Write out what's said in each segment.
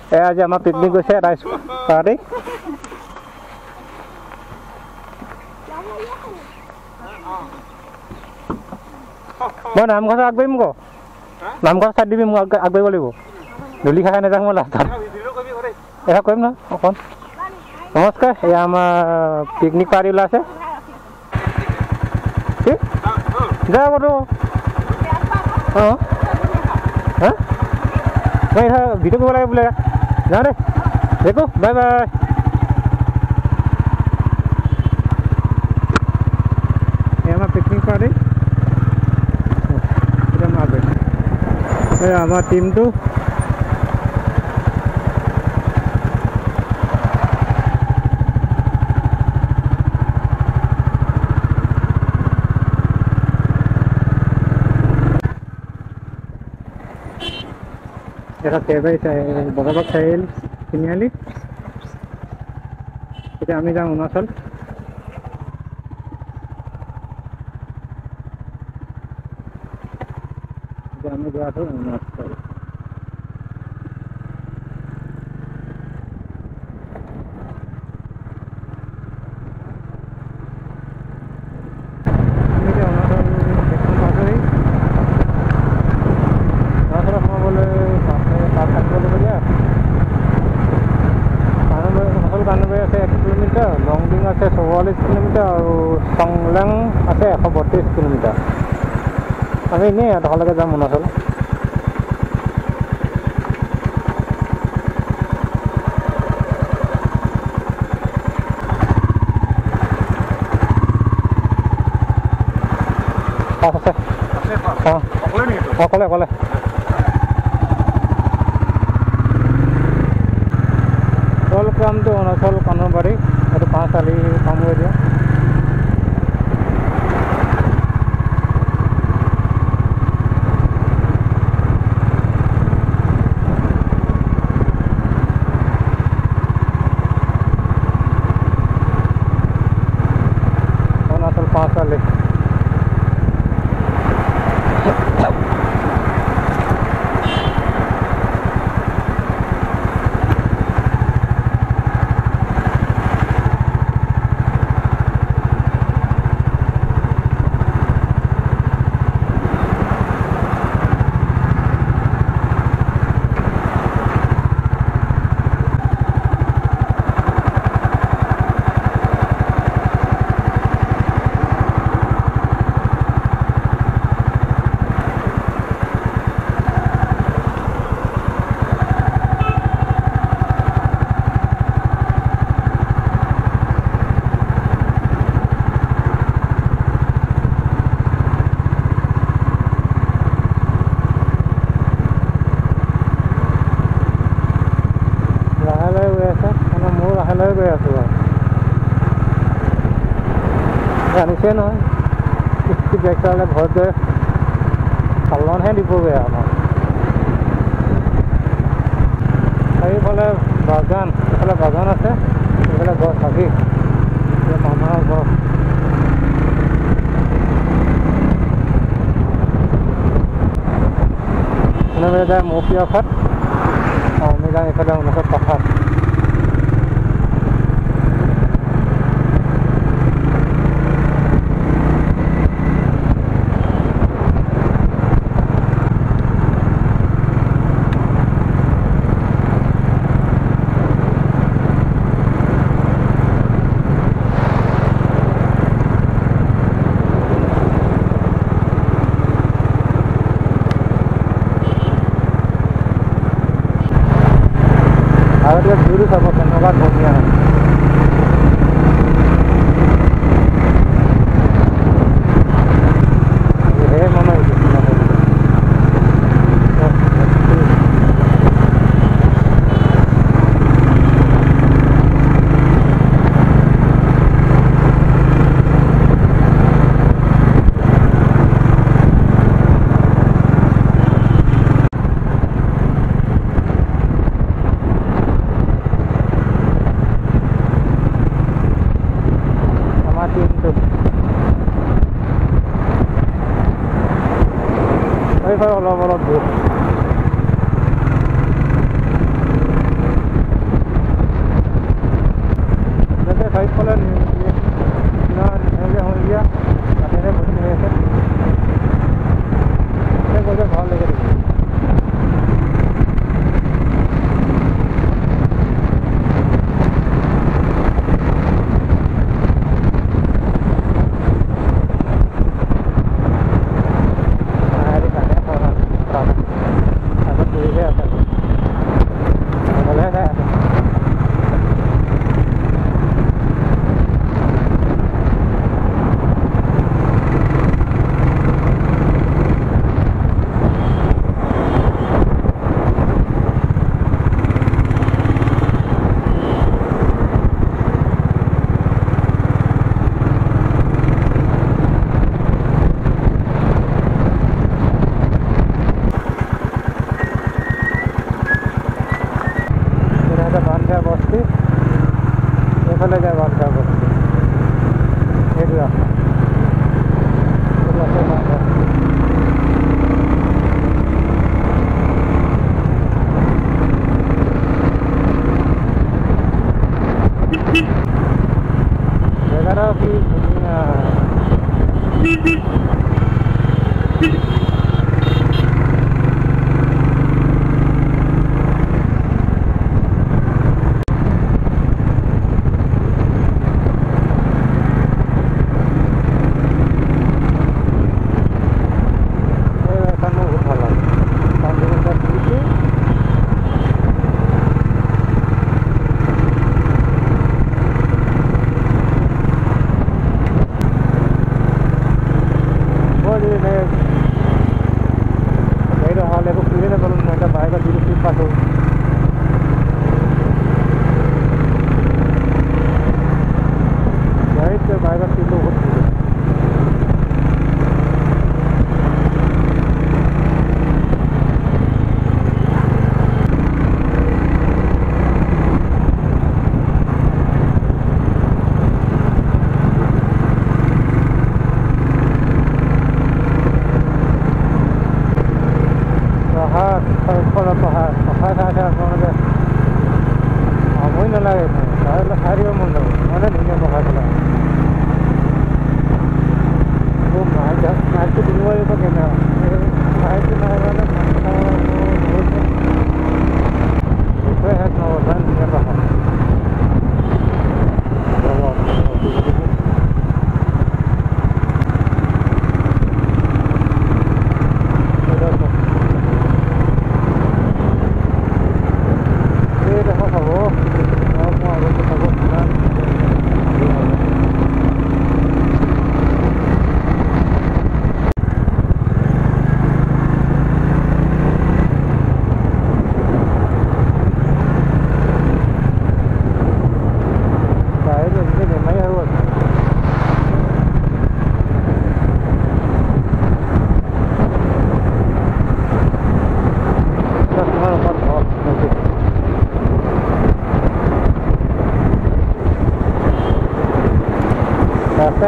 আজি আমাৰ পিকনিক গৈছে ৰাইজ পাৰ্টি মই নামঘৰ আগবাঢ়িম আকৌ নামঘৰ চাই দিবি মোক আগবাঢ়িব লাগিব ধূলি খাই নাযাওঁ মই লাষ্টত এয়া কৰিম নহয় অকণ নমস্কাৰ এয়া আমাৰ পিকনিক পাৰ্টি ওলাইছে কি যাব তো অঁ হা নাই ভিডিঅ' কৰিব লাগে বোলে যাওঁ দেই দেখো বাই বাই আমাৰ পিকনিক পাৰ্টি আমাৰ টিমটো এটা বজাবাগ চাৰিআলি তিনিআলি এতিয়া আমি যাম অৰুণাচল আমি যোৱাটো অৰুণাচল লংডিং আছে 44 কিলোমিটাৰ আৰু চংলেং আছে 132 কিলোমিটাৰ আমি এনেই এডোখৰলৈকে যাম অৰুণাচল আছে অঁ অকলে वेलकम टू अरुणाचल कानरबारी ये 5 आली पाम दिया अरुणाचल 5 आली জানিছে নহয় স্কুটি বাইক চলালে ঘৰত গৈ চালনহে দিবগৈ আমাৰ চাৰিওফালে বাগান এইফালে বাগান আছে এইফালে গছ হাবি মানুহৰ গছ এনেকৈ যায় মৌপিয়াফাত আমি যাম এইফালে অৰুণাচল পাহাৰত Ahora dulu sama kenalan dunia. Ini mana itu? Olha, olha, olha. এটা বান্ধা বস্তি এইফালে যায় বান্ধা বস্তি এইটো ৰাস্তা জেগাটাও কি ধুনীয়া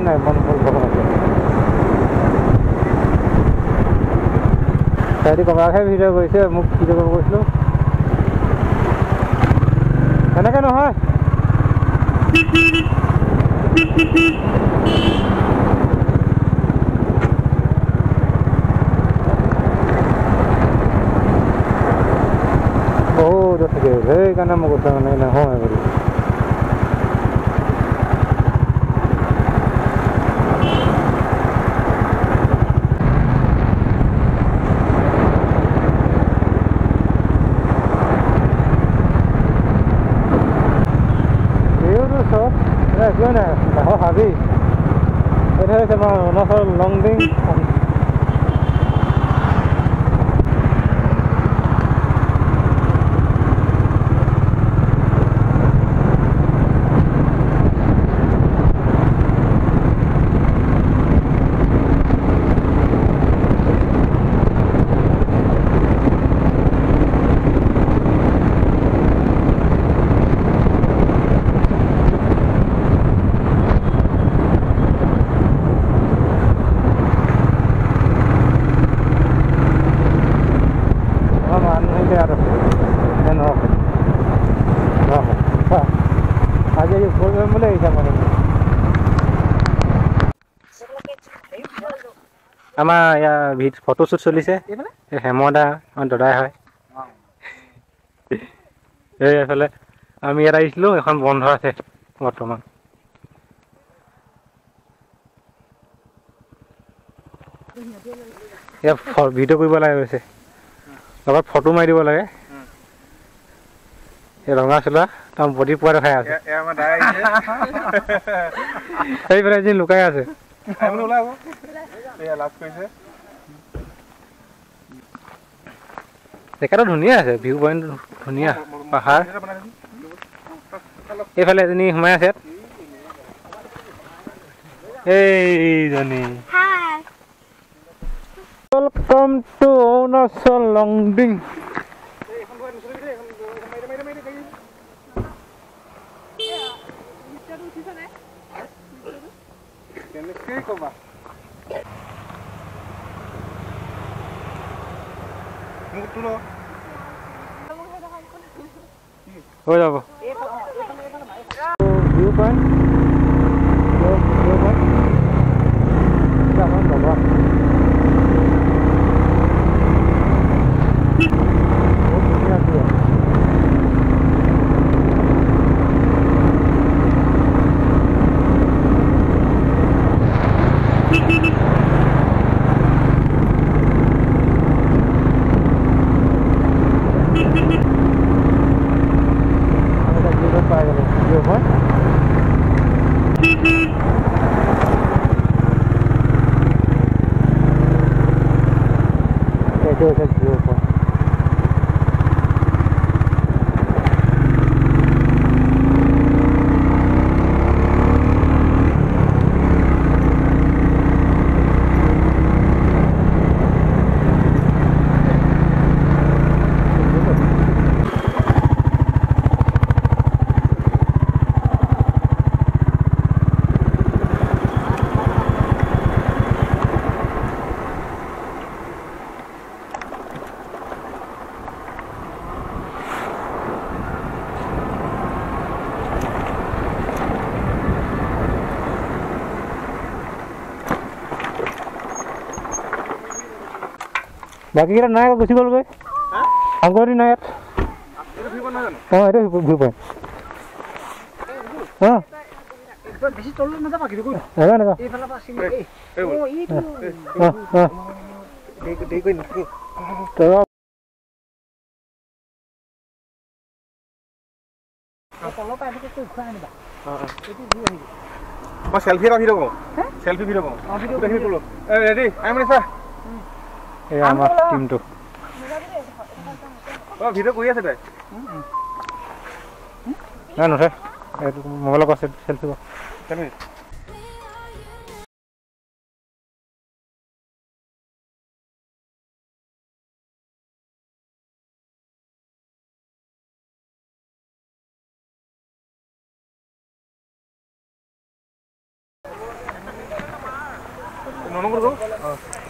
নাই মন চাইডি কমাকহে ভিডিঅ' কৰিছে মোক ভিডিঅ' কৰিব কৈছিলোঁ এনেকৈ নহয় বহুত থাকে সেইকাৰণে মোক কৈছে মানে নহয় বুলি Gimana? Tahu habis. Ini sama Novel Longding. আমাৰ ইয়াৰ ফটোশ্বুট চলিছে হেমদা আমাৰ দাদাই হয় এই এফালে আমি ইয়াত আহিছিলোঁ এখন বন্ধ আছে বৰ্তমান ইয়াত ভিডিঅ' কৰিব লাগে গৈছে লগত ফটো মাৰি দিব লাগে এই ৰঙা চোলা তাৰ বডি পোৱা দেখাই আছে সেইফালে এদিন লুকাই আছে জেগাটো ধুনীয়া আছে ভিউ পইণ্ট ধুনীয়া পাহাৰ এইফালে এজনী সোমাই আছে এইজনী ৱেলকাম টু অৰুণাচল লংডিং হৈ যাব ভিউ পইণ্ট বাবা বহুত ধুনীয়া ভিউ বাকী কেইটা নাই গুচি গ'লগৈ আগৰি নাই ইয়াত অঁ এইটো ভিউ পইণ্ট অঁ বেছি তললৈ নাযাবা কিন্তু নাযাবা এইফালৰ পৰা চিনি মই সেলফি এটা ভিডিঅ' কৰোঁ সেলফি ভিডিঅ' কৰোঁ ভিডিঅ' কৰোঁ ৰেডি আই মানে ছাৰ এই আমাৰ টিমটো অঁ ভিডিঅ' কৰি আছে তাই নাই নুঠে এইটো মোবাইলৰ পৰা চেলফি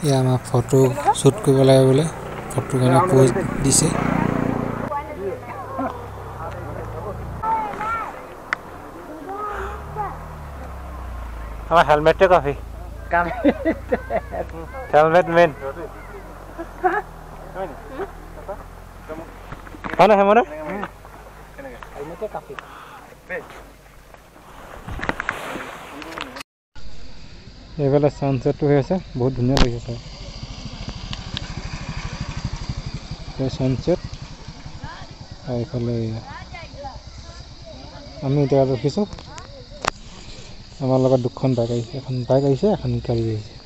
এয়া আমাক ফটো শ্বুট কৰিব লাগে বোলে ফটো কাৰণে প'জ দিছে আমাৰ হেলমেটটো কাফি হেলমেট মেইন হয় না হেমৰে এইফালে ছানছেটটো হৈ আছে বহুত ধুনীয়া লাগিছে ছানছেট আৰু এইফালে আমি এতিয়া ৰখিছোঁ আমাৰ লগত দুখন বাইক আহিছে এখন গাড়ী আহিছে